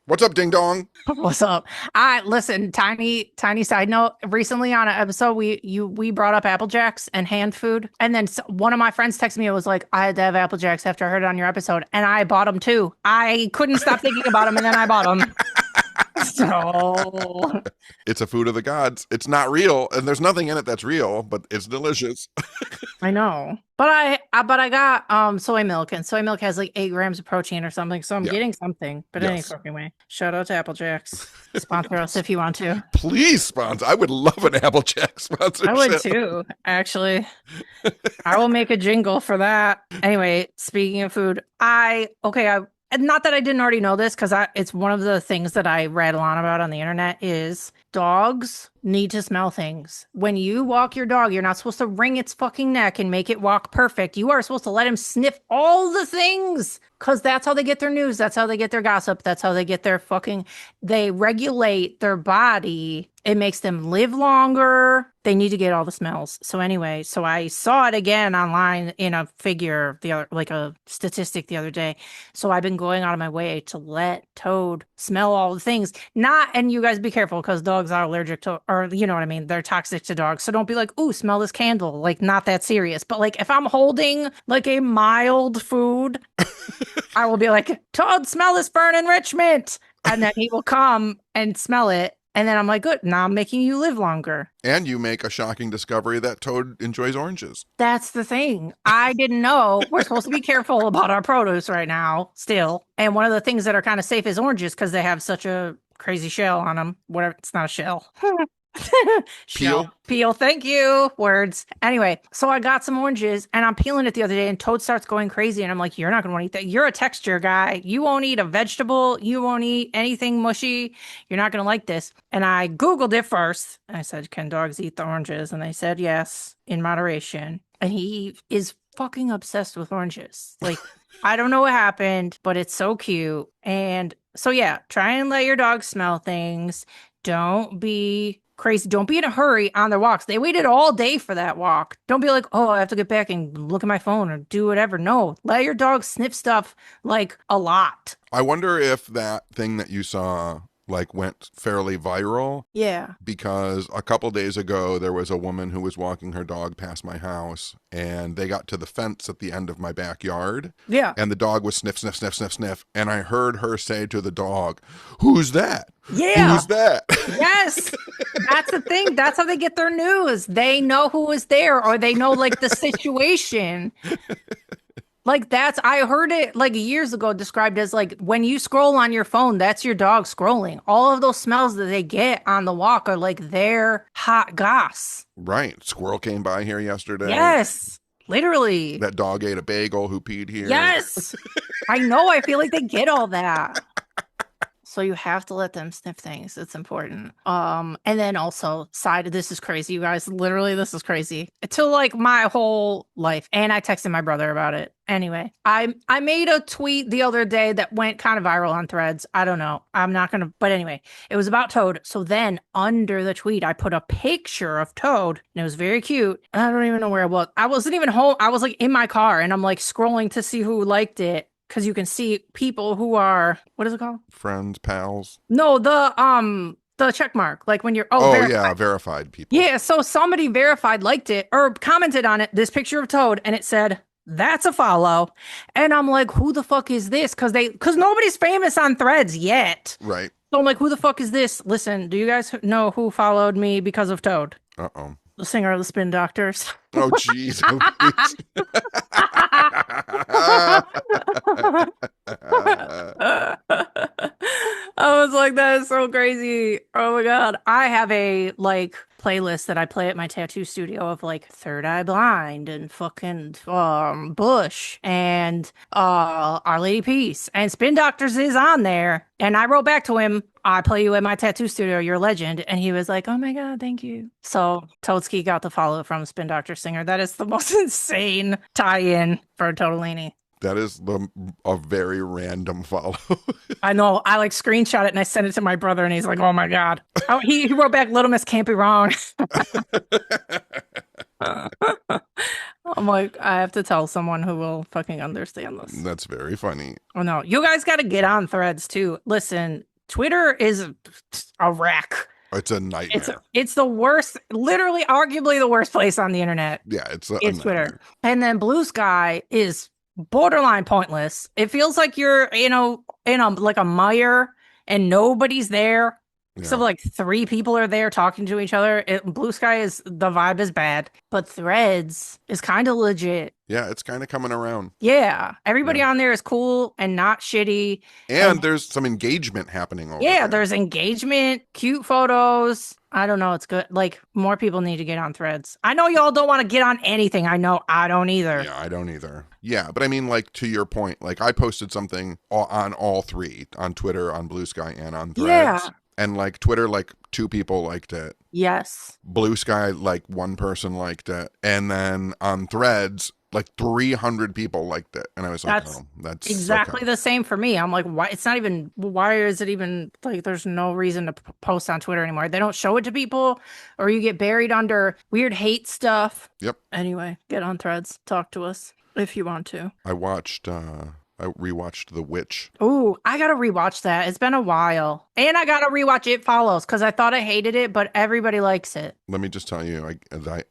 What's up, ding dong? What's up? I listen, tiny side note. Recently on an episode, we brought up Apple Jacks and hand food. And then one of my friends texted me and was like, I had to have Apple Jacks after I heard it on your episode. And I bought them too. I couldn't stop thinking about them and then I bought them. So It's a food of the gods. It's not real, and there's nothing in it that's real, but it's delicious. I know. But I got soy milk, and soy milk has like 8 grams of protein or something. So I'm Yeah. getting something. But any Yes. fucking way. Shout out to Apple Jacks. Sponsor us if you want to. Please sponsor. I would love an Applejack I would sponsorship. too, actually. I will make a jingle for that. Anyway, speaking of food, I and not that I didn't already know this because I it's one of the things that I rattle on about on the internet is dogs need to smell things. When you walk your dog, you're not supposed to wring its fucking neck and make it walk perfect. You are supposed to let him sniff all the things because that's how they get their news. That's how they get their gossip. That's how they get their fucking, they regulate their body. It makes them live longer. They need to get all the smells. So anyway, so I saw it again online in a figure the other, like a statistic the other day. So I've been going out of my way to let Toad smell all the things. Not, and you guys be careful because dogs are allergic to, or you know what I mean? They're toxic to dogs. So don't be like, ooh, smell this candle. Like, not that serious. But like, if I'm holding like a mild food, I will be like, Toad, smell this burn enrichment. And then he will come and smell it. And then I'm like, good, now I'm making you live longer. And you make a shocking discovery that Toad enjoys oranges. That's the thing. I didn't know. We're supposed to be careful about our produce right now, still. And one of the things that are kind of safe is oranges because they have such a crazy shell on them. Whatever, it's not a shell. Peel? Peel, thank you. Words. Anyway, so I got some oranges and I'm peeling it the other day and Toad starts going crazy and I'm like, you're not gonna want to eat that. You're a texture guy. You won't eat a vegetable. You won't eat anything mushy. You're not gonna like this. And I Googled it first. I said, can dogs eat the oranges? And they said yes, in moderation. And he is fucking obsessed with oranges. Like, I don't know what happened, but it's so cute. And so yeah, try and let your dog smell things. Don't be crazy. Don't be in a hurry on their walks. They waited all day for that walk. Don't be like, oh, I have to get back and look at my phone or do whatever. No, let your dog sniff stuff like a lot. I wonder if that thing that you saw like went fairly viral Yeah. because a couple days ago there was a woman who was walking her dog past my house and they got to the fence at the end of my backyard Yeah. and the dog was sniff sniff sniff sniff sniff and I heard her say to the dog, "Who's that? Yeah. Who's that?" Yes. That's the thing. That's how they get their news. They know who is there or they know like the situation. Like that's I heard it like years ago described as like when you scroll on your phone, that's your dog scrolling. All of those smells that they get on the walk are like their hot goss. Right. Squirrel came by here yesterday. Yes. Literally. That dog ate a bagel who peed here. Yes. I know. I feel like they get all that. So you have to let them sniff things. It's important. And then also side this is crazy, you guys. Literally, this is crazy. To like my whole life. And I texted my brother about it. Anyway, I made a tweet the other day that went kind of viral on Threads. I don't know. I'm not gonna, but anyway, it was about Toad. So then under the tweet, I put a picture of Toad, and it was very cute. And I don't even know where it was. I wasn't even home. I was like in my car, and I'm like scrolling to see who liked it because you can see people who are what is it called? Friends, pals. No, the check mark, like when you're Oh, verified. yeah, verified people. Yeah, so somebody verified liked it or commented on it, this picture of Toad, and it said, that's a follow. And I'm like, who the fuck is this? Because nobody's famous on Threads yet. Right. So I'm like, who the fuck is this? Listen, do you guys know who followed me because of Toad? Uh-oh. The singer of the Spin Doctors. Oh, jeez. I was like, that is so crazy. Oh my God. I have a like playlist that I play at my tattoo studio of like Third Eye Blind and fucking Bush and Our Lady Peace and Spin Doctors is on there. And I wrote back to him, I play you at my tattoo studio, you're a legend. And he was like, oh my God, thank you. So Toadski got the follow from Spin Doctor Singer. That is the most insane tie-in for Totolini. That is a very random follow. I know. I like screenshot it and I sent it to my brother and he's like, oh my God. Oh, he wrote back, Little Miss can't be wrong. I'm like, I have to tell someone who will fucking understand this. That's very funny. Oh no, you guys got to get on Threads too. Listen, Twitter is a wreck. It's a It's nightmare. it's the worst, literally, arguably the worst place on the internet. Yeah, it's a It's Twitter. nightmare. And then Blue Sky is borderline pointless. It feels like you're, in a like a mire and nobody's there. So Yeah. like three people are there talking to each other. Blue Sky is the vibe is bad, but Threads is kind of legit. Yeah, it's kind of coming around. Yeah, everybody Yeah. on there is cool and not shitty. And And there's some engagement happening over yeah, there. there's engagement, cute photos. I don't know. It's good. Like, more people need to get on Threads. I know y'all don't want to get on anything. I know I don't either. Yeah, I don't either. Yeah, but I mean, like, to your point, like, I posted something on all three, on Twitter, on Blue Sky, and on Yeah. Threads. And like Twitter, like 2 people liked it. Yes. Blue Sky, like 1 person liked it. And then on Threads, like 300 people liked it. And I was like, That's oh, that's exactly okay. the same for me. I'm like, why? It's not even, why is it even like, there's no reason to post on Twitter anymore. They don't show it to people, or you get buried under weird hate stuff. Yep. Anyway, get on Threads. Talk to us if you want to. I rewatched The Witch. Ooh, I gotta rewatch that. It's been a while. And I gotta rewatch It Follows because I thought I hated it, but everybody likes it. Let me just tell you,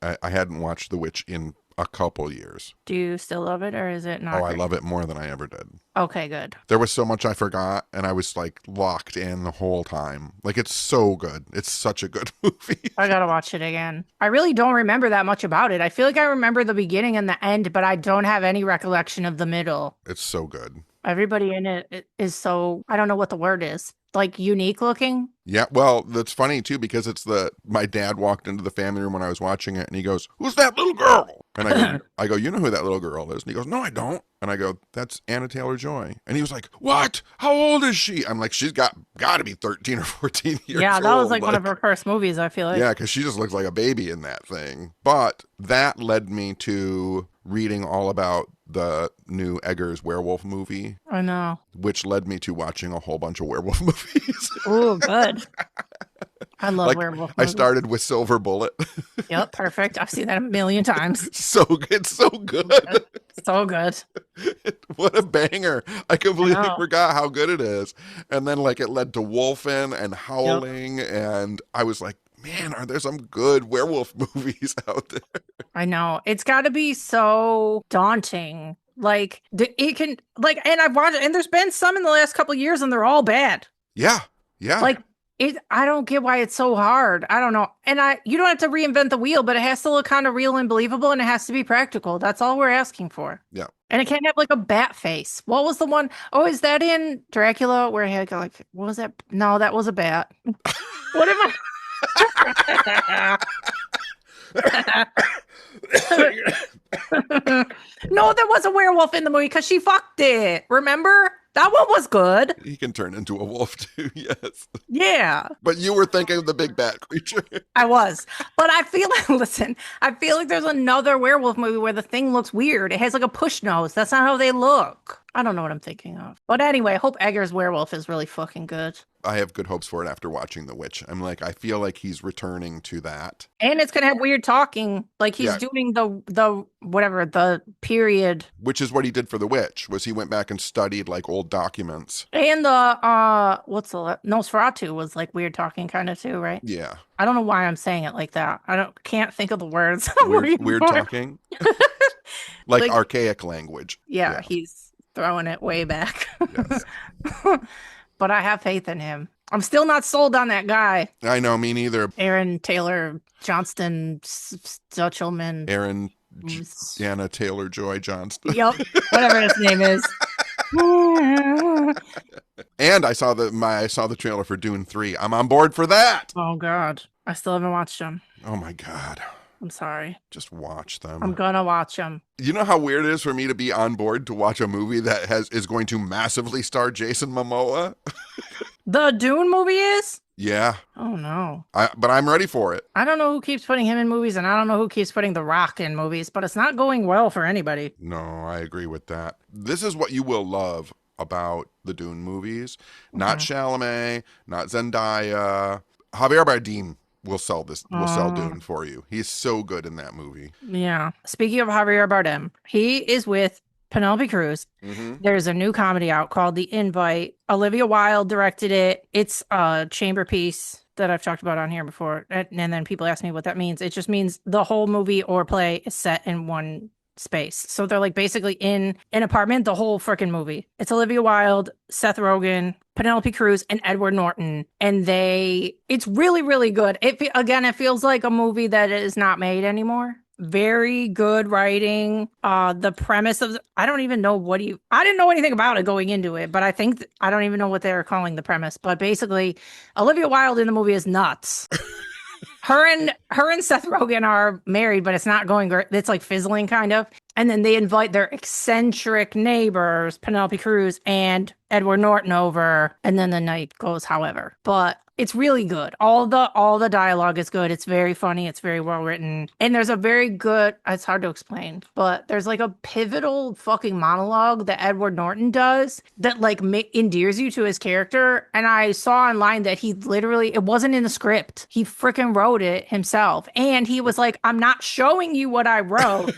I hadn't watched The Witch in a couple years. Do you still love it, or is it not Oh, I great? love it more than I ever did. Okay, good. There was so much I forgot, and I was like locked in the whole time. Like, it's so good. It's such a good movie. I gotta watch it again. I really don't remember that much about it. I feel like I remember the beginning and the end, but I don't have any recollection of the middle. It's so good. Everybody in it is so, I don't know what the word is, like unique looking. Yeah, well, that's funny too because my dad walked into the family room when I was watching it, and he goes, "Who's that little girl?" And I go, "You know who that little girl is?" And he goes, "No, I don't." And I go, "That's Anna Taylor-Joy." And he was like, "What? How old is she?" I'm like, "She's got to be 13 or 14 years Yeah, that was old." like one of her first movies, I feel like. Yeah, because she just looks like a baby in that thing. But that led me to reading all about the new Eggers werewolf movie, I know. which led me to watching a whole bunch of werewolf movies. Oh, good. I love Like, werewolf I movies. started with Silver Bullet. Yep, perfect. I've seen that a million times. It's so good. So good. What a banger. I completely know. forgot how good it is. And then like it led to Wolfen and Howling, and I was like, man, are there some good werewolf movies out there? I know. It's got to be so daunting. Like, it can, like, and I've watched, and there's been some in the last couple of years, and they're all bad. Yeah. Yeah. Like, I don't get why it's so hard. I don't know. And you don't have to reinvent the wheel, but it has to look kind of real and believable, and it has to be practical. That's all we're asking for. Yeah. And it can't have like a bat face. What was the one? Oh, is that in Dracula where he had like, what was that? No, that was a bat. What am I? No, there was a werewolf in the movie because she fucked it. Remember? That one was good. He can turn into a wolf too, yes. Yeah, But you were thinking of the big bat creature. I was. But I feel like, listen, I feel like there's another werewolf movie where the thing looks weird. It has like a push nose. That's not how they look. I don't know what I'm thinking of. But anyway, I hope Eggers' werewolf is really fucking good. I have good hopes for it after watching The Witch. I'm like, I feel like he's returning to that. And it's gonna have weird talking. Like he's Yeah. doing the whatever, the period. Which is what he did for The Witch, was he went back and studied like old documents. And what's the Nosferatu was like weird talking kind of too, right? Yeah. I don't know why I'm saying it like that. Can't think of the words. Weird talking. like archaic language. Yeah, he's throwing it way back. Yes. But I have faith in him. I'm still not sold on that guy. I know, me neither. Aaron Taylor Johnston Stutchelman. Aaron Anna Taylor-Joy Johnston. Yep, whatever his name is. And I saw the trailer for Dune 3. I'm on board for that. Oh God, I still haven't watched them. Oh my God. I'm sorry. Just watch them. I'm gonna watch them. You know how weird it is for me to be on board to watch a movie that is going to massively star Jason Momoa? The Dune movie is? Yeah. Oh no. But I'm ready for it. I don't know who keeps putting him in movies, and I don't know who keeps putting The Rock in movies, but it's not going well for anybody. No, I agree with that. This is what you will love about the Dune movies. Not Chalamet, not Zendaya. Javier Bardem will sell Dune for you. He's so good in that movie. Yeah. Speaking of Javier Bardem, he is with Penelope Cruz. Mm-hmm. There's a new comedy out called The Invite. Olivia Wilde directed it. It's a chamber piece that I've talked about on here before. And then people ask me what that means. It just means the whole movie or play is set in one space. So they're like basically in an apartment the whole freaking movie. It's Olivia Wilde, Seth Rogen, Penelope Cruz, and Edward Norton. And it's really, really good. It feels like a movie that is not made anymore. Very good writing. The premise of I don't even know I didn't know anything about it going into it, but I don't even know what they're calling the premise. But basically, Olivia Wilde in the movie is nuts. Her and Seth Rogen are married, but it's not going great. It's like fizzling kind of. And then they invite their eccentric neighbors, Penelope Cruz and Edward Norton over, and then the night goes however. But it's really good. All the dialogue is good. It's very funny. It's very well written. And there's a very good, it's hard to explain, but there's like a pivotal fucking monologue that Edward Norton does that like endears you to his character. And I saw online that it wasn't in the script. He freaking wrote it himself. And he was like, I'm not showing you what I wrote.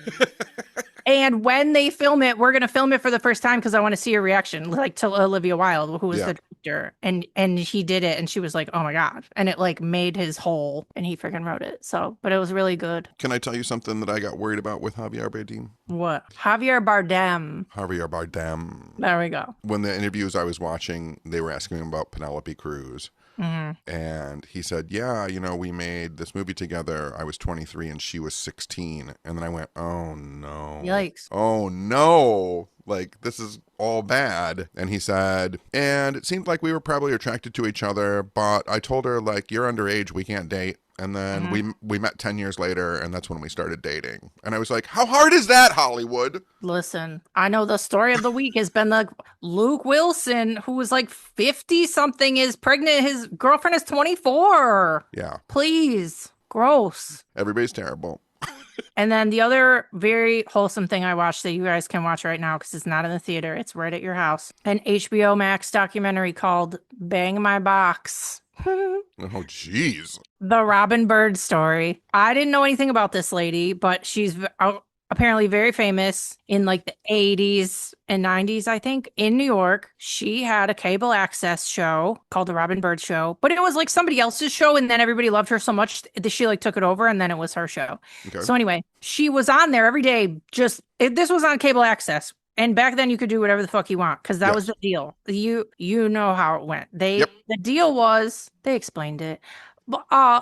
And when they film it, we're going to film it for the first time because I want to see a reaction, like to Olivia Wilde, who was the director. And he did it, and she was like, oh my God. And it like made his whole, and he freaking wrote it. So, but it was really good. Can I tell you something that I got worried about with Javier Bardem? What? Javier Bardem. Javier Bardem. There we go. When the interviews I was watching, they were asking him about Penelope Cruz. Mm-hmm. And he said, yeah, we made this movie together. I was 23 and she was 16. And then I went, oh no. Yikes. Oh no. Like, this is all bad. And he said, and it seemed like we were probably attracted to each other, but I told her, like, you're underage, we can't date. And then we met 10 years later, and that's when we started dating. And I was like, how hard is that, Hollywood? Listen, I know the story of the week has been like Luke Wilson, who was like 50 something, is pregnant. His girlfriend is 24. Yeah. Please. Gross. Everybody's terrible. And then the other very wholesome thing I watched that you guys can watch right now because it's not in the theater, it's right at your house. An HBO Max documentary called Bang My Box. Oh, jeez. The Robin Bird story. I didn't know anything about this lady, but she's apparently very famous in like the 80s and 90s, I think, in New York. She had a cable access show called The Robin Bird Show, but it was like somebody else's show, and then everybody loved her so much that she like took it over, and then it was her show. Okay. So anyway, she was on there every day. This was on cable access. And back then you could do whatever the fuck you want because that was the deal. You know how it went. The deal was they explained it.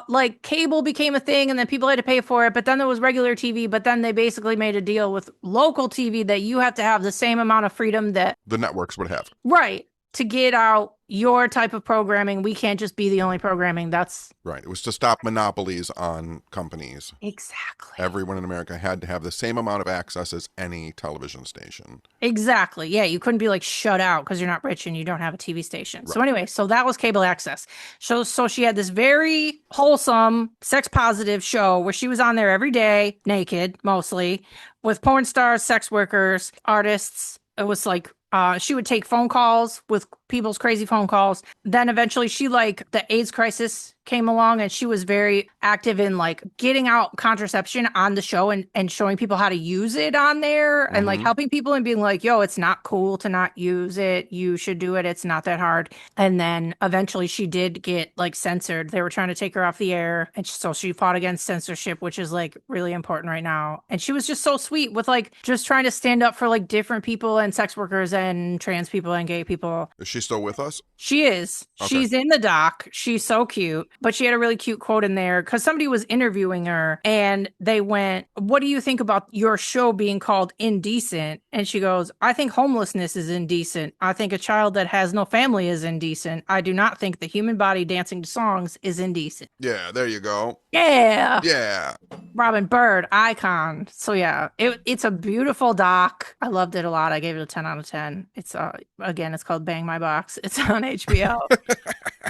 Like cable became a thing and then people had to pay for it, but then there was regular TV, but then they basically made a deal with local TV that you have to have the same amount of freedom that the networks would have. Right. To get out your type of programming. We can't just be the only programming. That's right. It was to stop monopolies on companies. Exactly. Everyone in America had to have the same amount of access as any television station. Exactly. Yeah. You couldn't be like shut out because you're not rich and you don't have a TV station. Right. So anyway, so that was cable access. So she had this very wholesome, sex positive show where she was on there every day, naked mostly, with porn stars, sex workers, artists. It was like, she would take phone calls with people's crazy phone calls. Then eventually the AIDS crisis came along and she was very active in like getting out contraception on the show and showing people how to use it on there and like helping people and being like, yo, it's not cool to not use it. You should do it. It's not that hard. And then eventually she did get like censored. They were trying to take her off the air. And so she fought against censorship, which is like really important right now. And she was just so sweet with like just trying to stand up for like different people and sex workers and trans people and gay people. Is she still with us? She is. Okay. She's in the doc. She's so cute. But she had a really cute quote in there because somebody was interviewing her and they went, what do you think about your show being called indecent? And she goes, I think homelessness is indecent. I think a child that has no family is indecent. I do not think the human body dancing to songs is indecent. Yeah, there you go. Yeah. Yeah. Robin Bird, icon. So yeah, it's a beautiful doc. I loved it a lot. I gave it a 10 out of 10. It's again, it's called Bang My Box. It's on HBO.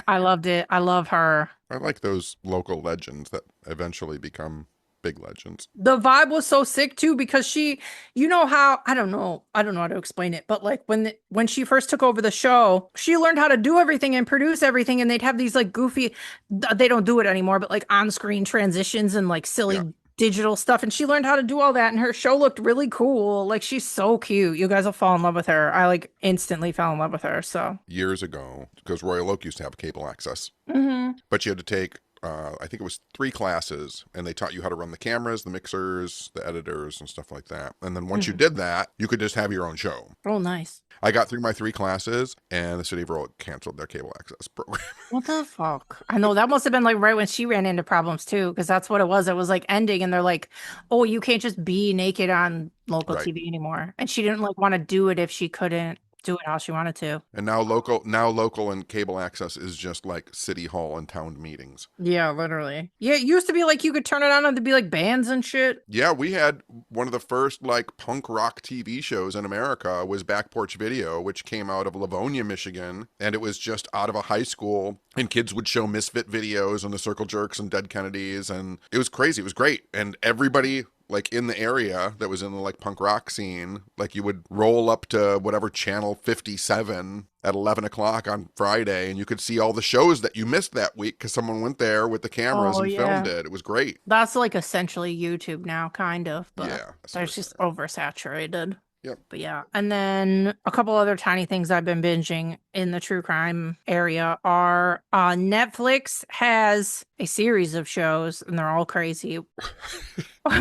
I loved it. I love her. I like those local legends that eventually become big legends. The vibe was so sick too because she, you know how, I don't know how to explain it, but like when she first took over the show, she learned how to do everything and produce everything, and they'd have these like goofy, they don't do it anymore, but like on-screen transitions and like silly digital stuff, and she learned how to do all that, and her show looked really cool. Like, she's so cute. You guys will fall in love with her. I like instantly fell in love with her. So Years ago, because Royal Oak used to have cable access, hmm but you had to take, I think it was 3 classes, and they taught you how to run the cameras, the mixers, the editors, and stuff like that. And then once you did that, you could just have your own show. Oh, nice. I got through my 3 classes, and the city of Royal Oak canceled their cable access program. What the fuck? I know that must have been like right when she ran into problems too, because that's what it was. It was like ending, and they're like, "Oh, you can't just be naked on local Right. TV anymore." And she didn't like want to do it if she couldn't do it how she wanted to. And now local and cable access is just like city hall and town meetings. Yeah, literally. Yeah, it used to be like you could turn it on and there'd be like bands and shit. Yeah, we had one of the first like punk rock TV shows in America was Back Porch Video, which came out of Livonia, Michigan, and it was just out of a high school, and kids would show Misfit videos and the Circle Jerks and Dead Kennedys, and it was crazy. It was great, and everybody like in the area that was in the like punk rock scene, like you would roll up to whatever channel 57 at 11 o'clock on Friday, and you could see all the shows that you missed that week because someone went there with the cameras Oh, and yeah. filmed it. It was great. That's like essentially YouTube now, kind of, but Yeah, there's just oversaturated. Yep. But yeah. And then a couple other tiny things I've been binging in the true crime area are Netflix has a series of shows, and they're all crazy.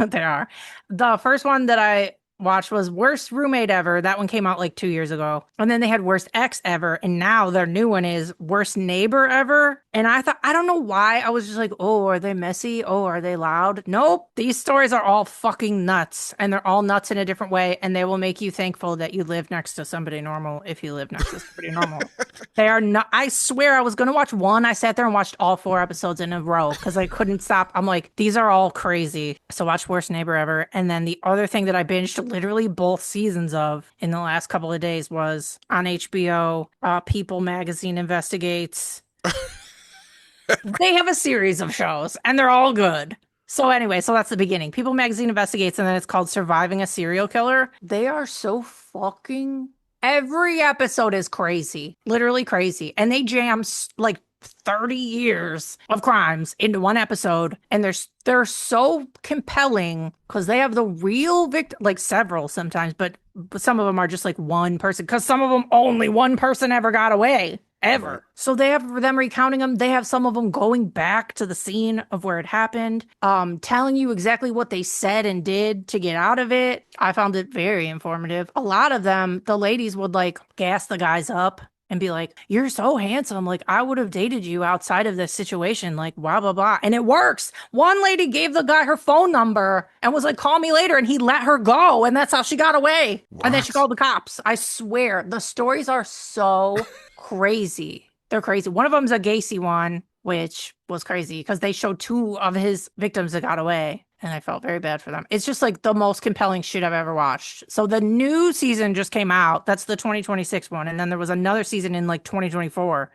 They are. The first one that I watched was Worst Roommate Ever. That one came out like 2 years ago. And then they had Worst Ex Ever. And now their new one is Worst Neighbor Ever. And I thought, I don't know why. I was just like, oh, are they messy? Oh, are they loud? Nope. These stories are all fucking nuts. And they're all nuts in a different way. And they will make you thankful that you live next to somebody normal if you live next to somebody normal. They are not, I swear I was going to watch one. I sat there and watched all 4 episodes in a row because I couldn't stop. I'm like, these are all crazy. So watch Worst Neighbor Ever. And then the other thing that I binged literally both seasons of in the last couple of days was on HBO, People Magazine Investigates. They have a series of shows and they're all good. So anyway, so that's the beginning. People Magazine Investigates, and then it's called Surviving a Serial Killer. They are so fucking, every episode is crazy, literally crazy. And they jam like 30 years of crimes into one episode, and they're so compelling because they have the real victim, like several sometimes, but some of them are just like one person, because some of them only one person ever got away ever. So they have them recounting them. They have some of them going back to the scene of where it happened, telling you exactly what they said and did to get out of it. I found it very informative. A lot of them, the ladies would like gas the guys up and be like, "You're so handsome. Like, I would have dated you outside of this situation. Like, blah, blah, blah." And it works. One lady gave the guy her phone number and was like, "Call me later." And he let her go. And that's how she got away. What? And then she called the cops. I swear, the stories are so crazy. They're crazy. One of them's a Gacy one, which was crazy because they showed 2 of his victims that got away. And I felt very bad for them. It's just like the most compelling shit I've ever watched. So the new season just came out. That's the 2026 one. And then there was another season in like 2024.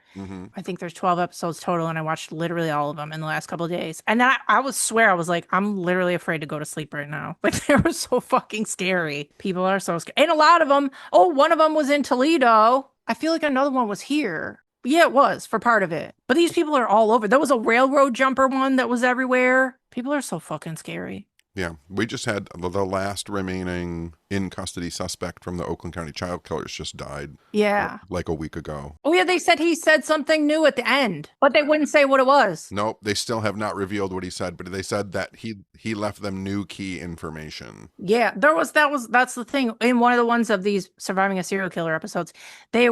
I think there's 12 episodes total. And I watched literally all of them in the last couple of days. And then I I was like, I'm literally afraid to go to sleep right now. Like, they were so fucking scary. People are so scary. And a lot of them, one of them was in Toledo. I feel like another one was here. Yeah, it was for part of it. But these people are all over. There was a railroad jumper one that was everywhere. People are so fucking scary. Yeah, we just had the last remaining in custody suspect from the Oakland County child killers just died. Yeah. Like a week ago. Oh, yeah, they said he said something new at the end, but they wouldn't say what it was. Nope, they still have not revealed what he said, but they said that he left them new key information. Yeah, that's the thing. In one of the ones of these Surviving a Serial Killer episodes, I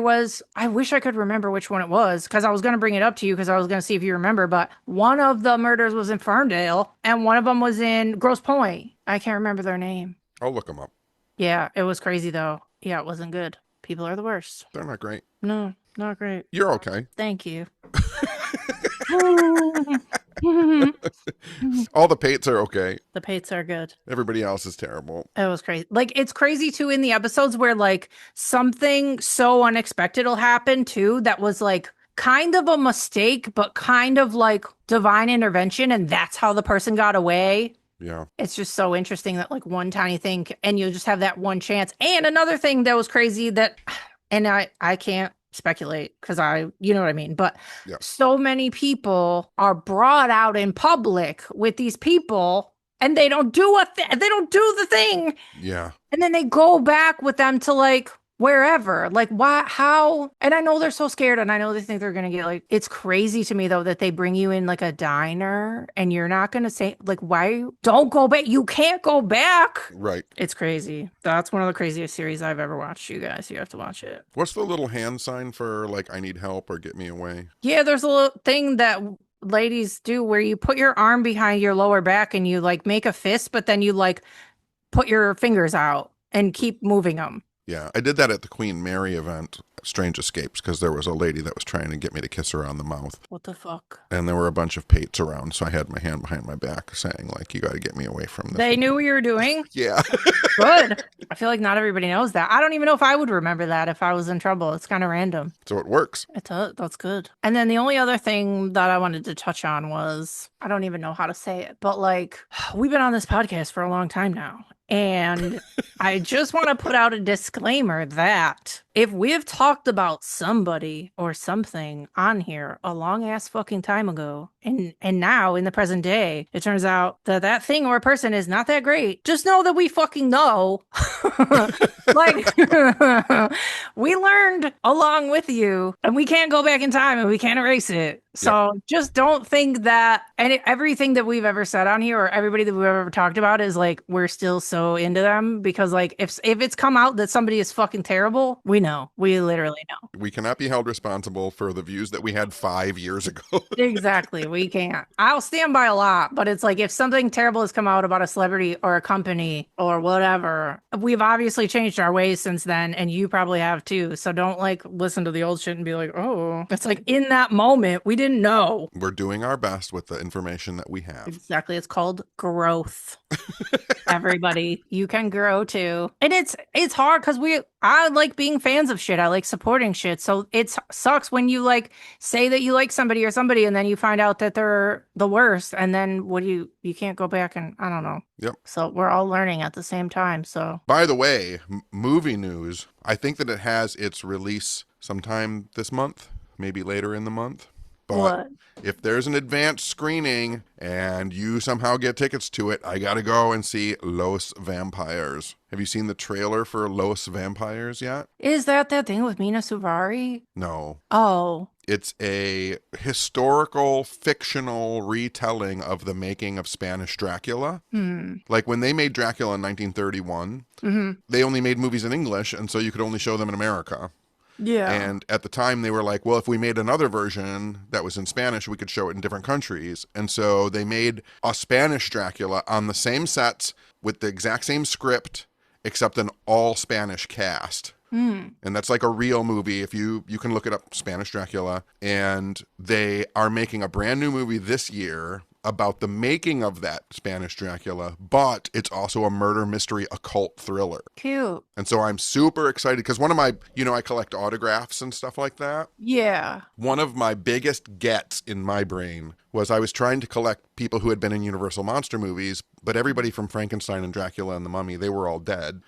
wish I could remember which one it was, because I was going to bring it up to you because I was going to see if you remember, but one of the murders was in Ferndale and one of them was in Grosse Pointe. I can't remember their name. I'll look them up. Yeah, it was crazy though. Yeah, it wasn't good. People are the worst. They're not great. No, not great. You're okay. Thank you. All the Pates are okay. The Pates are good. Everybody else is terrible. It was crazy. Like, it's crazy too in the episodes where like something so unexpected will happen too, that was like kind of a mistake, but kind of like divine intervention. And that's how the person got away. Yeah. It's just so interesting that like one tiny thing and you'll just have that one chance. And another thing that was crazy that, and I can't speculate because you know what I mean, but Yeah. so many people are brought out in public with these people and they don't do they don't do the thing. Yeah. And then they go back with them to like wherever. Like why how? And I know they're so scared and I know they think they're gonna get like it's crazy to me though that they bring you in like a diner and you're not gonna say like why don't go back. You can't go back. Right. It's crazy. That's one of the craziest series I've ever watched, you guys. You have to watch it. What's the little hand sign for like I need help or get me away? Yeah, there's a little thing that ladies do where you put your arm behind your lower back and you like make a fist, but then you like put your fingers out and keep moving them. Yeah, I did that at the Queen Mary event, Strange Escapes, because there was a lady that was trying to get me to kiss her on the mouth. What the fuck? And there were a bunch of pates around, so I had my hand behind my back saying, like, you got to get me away from this. They knew what you were doing? Yeah. Good. I feel like not everybody knows that. I don't even know if I would remember that if I was in trouble. It's kind of random. So it works. That's good. And then the only other thing that I wanted to touch on was, I don't even know how to say it, but like, we've been on this podcast for a long time now. And I just want to put out a disclaimer that if we've talked about somebody or something on here a long ass fucking time ago, and now in the present day, it turns out that that thing or person is not that great, just know that we fucking know. Like, we learned along with you, and we can't go back in time and we can't erase it. So just don't think that everything that we've ever said on here or everybody that we've ever talked about is like we're still so into them, because like if it's come out that somebody is fucking terrible, we know. We literally know. We cannot be held responsible for the views that we had 5 years ago. Exactly. We can't. I'll stand by a lot, but it's like if something terrible has come out about a celebrity or a company or whatever, we've obviously changed our ways since then, and you probably have too. So don't like listen to the old shit and be like, oh, it's like in that moment we didn't know. We're doing our best with the information that we have. Exactly. It's called growth. Everybody, you can grow too. And it's hard because I like being fans of shit. I like supporting shit. So it sucks when you like say that you like somebody or somebody and then you find out that they're the worst, and then what do you can't go back, and I don't know. Yep. So we're all learning at the same time. So by the way, movie news, I think that it has its release sometime this month, maybe later in the month. But what? If there's an advanced screening and you somehow get tickets to it, I gotta go and see Los Vampires. Have you seen the trailer for Los Vampires yet? Is that thing with Mina Suvari? No. Oh. It's a historical, fictional retelling of the making of Spanish Dracula. Like when they made Dracula in 1931, they only made movies in English, and so you could only show them in America. Yeah. And at the time they were like, well, if we made another version that was in Spanish, we could show it in different countries. And so they made a Spanish Dracula on the same sets with the exact same script, except an all Spanish cast. And that's like a real movie. If you can look it up, Spanish Dracula. And they are making a brand new movie this year about the making of that Spanish Dracula, but it's also a murder mystery occult thriller. Cute. And so I'm super excited because one of my, I collect autographs and stuff like that. Yeah. One of my biggest gets in my brain was I was trying to collect people who had been in Universal Monster movies, but everybody from Frankenstein and Dracula and the Mummy, they were all dead.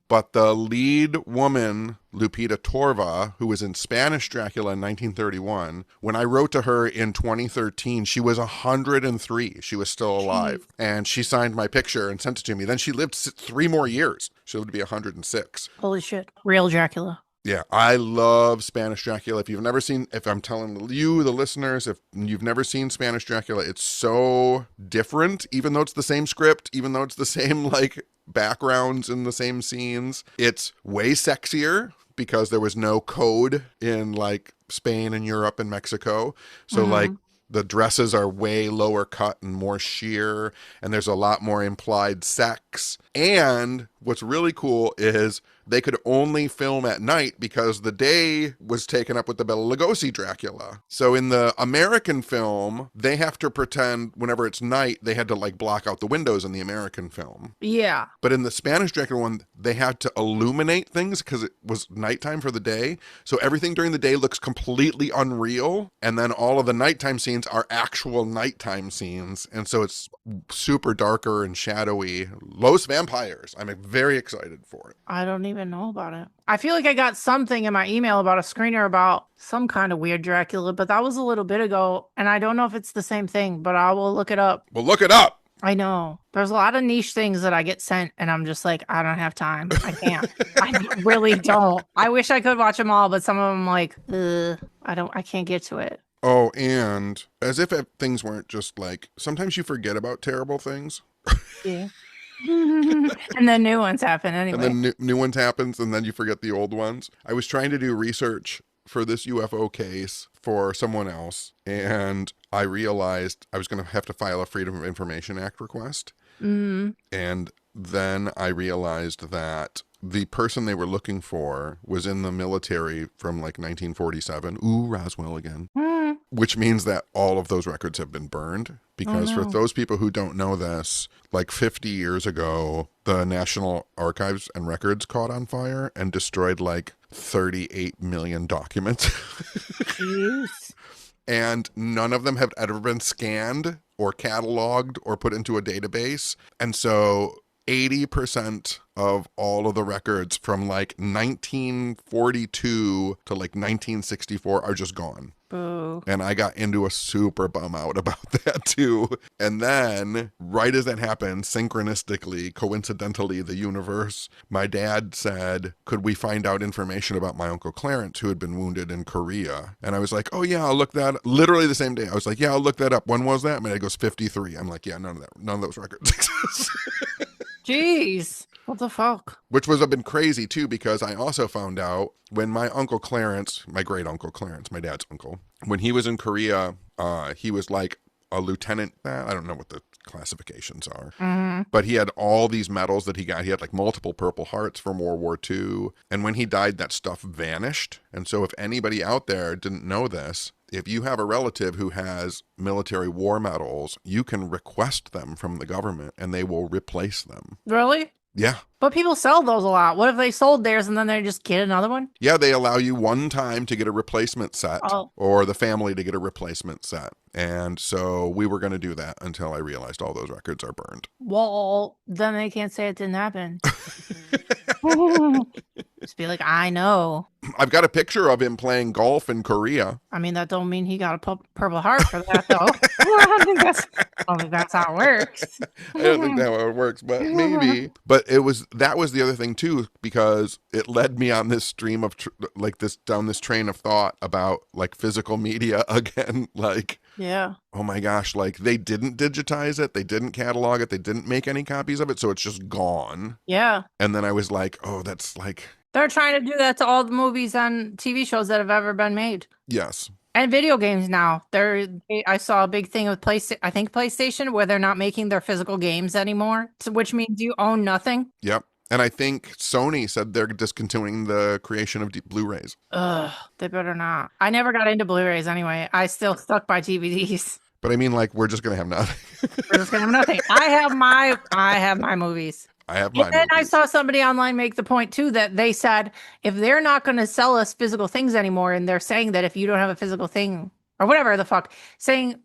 But the lead woman, Lupita Torva, who was in Spanish Dracula in 1931, when I wrote to her in 2013, she was 103. She was still alive. And she signed my picture and sent it to me. Then she lived 3 more years. She lived to be 106. Holy shit. Real Dracula. Yeah, I love Spanish Dracula. If I'm telling you, the listeners, if you've never seen Spanish Dracula, it's so different, even though it's the same script, even though it's the same, like, backgrounds in the same scenes. It's way sexier because there was no code in, like, Spain and Europe and Mexico. So, like, the dresses are way lower cut and more sheer, and there's a lot more implied sex. And what's really cool is they could only film at night because the day was taken up with the Bela Lugosi Dracula. So in the American film, they have to pretend whenever it's night, they had to like block out the windows in the American film. Yeah. But in the Spanish Dracula one, they had to illuminate things because it was nighttime for the day. So everything during the day looks completely unreal. And then all of the nighttime scenes are actual nighttime scenes. And so it's super darker and shadowy. Los Vampires. I'm very excited for it. I don't even know about it. I feel like I got something in my email about a screener about some kind of weird Dracula, but that was a little bit ago, and I don't know if it's the same thing, but I will look it up. Well, look it up. I know. There's a lot of niche things that I get sent, and I'm just like, I don't have time. I can't. I really don't. I wish I could watch them all, but some of them, like, I can't get to it. Oh, and as if things weren't just like, sometimes you forget about terrible things. Yeah. And then new ones happen And anyway. then new ones happens, and then you forget the old ones. I was trying to do research for this UFO case for someone else, and I realized I was going to have to file a Freedom of Information Act request. Mm. And then I realized that the person they were looking for was in the military from like 1947. Ooh, Roswell again. Mm. Which means that all of those records have been burned. Oh Because for no. those people who don't know this, like 50 years ago, the National Archives and Records caught on fire and destroyed like 38 million documents. Jeez. And none of them have ever been scanned or cataloged or put into a database. And so 80% of all of the records from like 1942 to like 1964 are just gone. Boo. And I got into a super bum out about that too. And then, right as that happened, synchronistically, coincidentally, the universe, my dad said, could we find out information about my Uncle Clarence, who had been wounded in Korea? And I was like, oh yeah, I'll look that, literally the same day. I was like, yeah, I'll look that up. When was that? My dad goes, 53. I'm like, yeah, none of those records exist. Jeez. What the fuck? Which was a bit crazy too, because I also found out when my Uncle Clarence, my great Uncle Clarence, my dad's uncle, when he was in Korea, he was like a lieutenant. I don't know what the classifications are, Mm. but he had all these medals that he got. He had like multiple Purple Hearts from World War II. And when he died, that stuff vanished. And so if anybody out there didn't know this, if you have a relative who has military war medals, you can request them from the government and they will replace them. Really? Yeah. But people sell those a lot. What if they sold theirs and then they just get another one? Yeah, they allow you one time to get a replacement set Oh. or the family to get a replacement set. And so we were going to do that until I realized all those records are burned. Well, then they can't say it didn't happen. Just be like, I know. I've got a picture of him playing golf in Korea. I mean, that don't mean he got a Purple Heart for that, though. I don't think that's how it works. I don't think that's how it works, but maybe. But that was the other thing too, because it led me on this stream of down this train of thought about like physical media again. Like, Yeah. oh my gosh, like they didn't digitize it, they didn't catalog it, they didn't make any copies of it, so it's just gone. Yeah. And then I was like, oh, that's like, They're trying to do that to all the movies and TV shows that have ever been made. yes. And video games now. I saw a big thing with PlayStation where they're not making their physical games anymore, which means you own nothing. Yep. And I think Sony said they're discontinuing the creation of Blu-rays. Ugh, they better not. I never got into Blu-rays anyway. I still stuck by DVDs. But I mean, like, we're just gonna have nothing. We're just gonna have nothing. I have my movies. I have my And then I movies. saw somebody online make the point too that they said if they're not going to sell us physical things anymore, and they're saying that if you don't have a physical thing or whatever the fuck,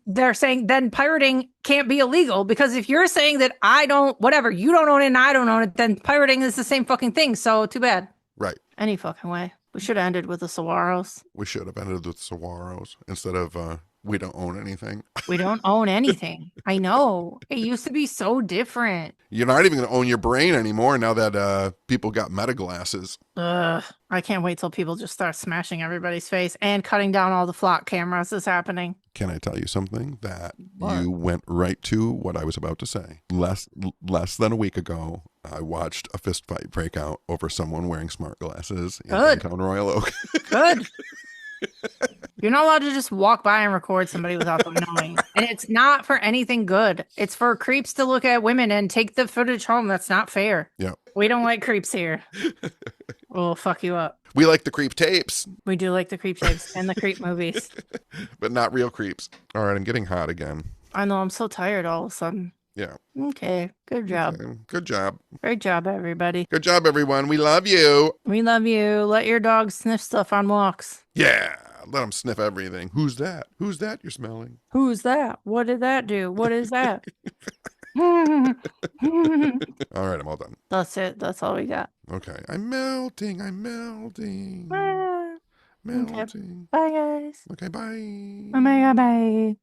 they're saying then pirating can't be illegal, because if you're saying that I don't, whatever, you don't own it and I don't own it, then pirating is the same fucking thing. So too bad. Right. Any fucking way. We should have ended with the Saguaros. We should have ended with Saguaros instead of we don't own anything. We don't own anything. I know. It used to be so different. You're not even gonna own your brain anymore now that people got meta glasses. Ugh. I can't wait till people just start smashing everybody's face, and cutting down all the flock cameras is happening. Can I tell you something that What? you went right to what I was about to say? Less than a week ago, I watched a fist fight break out over someone wearing smart glasses in Good. downtown Royal Oak. Good. You're not allowed to just walk by and record somebody without them knowing. And it's not for anything good. It's for creeps to look at women and take the footage home. That's not fair. Yeah. We don't like creeps here. We'll fuck you up. We like the creep tapes, We do like the creep tapes and the creep movies. but not real creeps. All right, I'm getting hot again. I know, I'm so tired all of a sudden. Yeah. Okay. Good job. Okay. Good job. Great job, everybody. Good job, everyone. We love you. We love you. Let your dog sniff stuff on walks. Yeah. Let them sniff everything. Who's that? Who's that you're smelling? Who's that? What did that do? What is that? That's All right, I'm all done. it. That's all we got. Okay. I'm melting. I'm melting. Ah, Melting. bye, guys. Okay, bye. Oh my god, bye.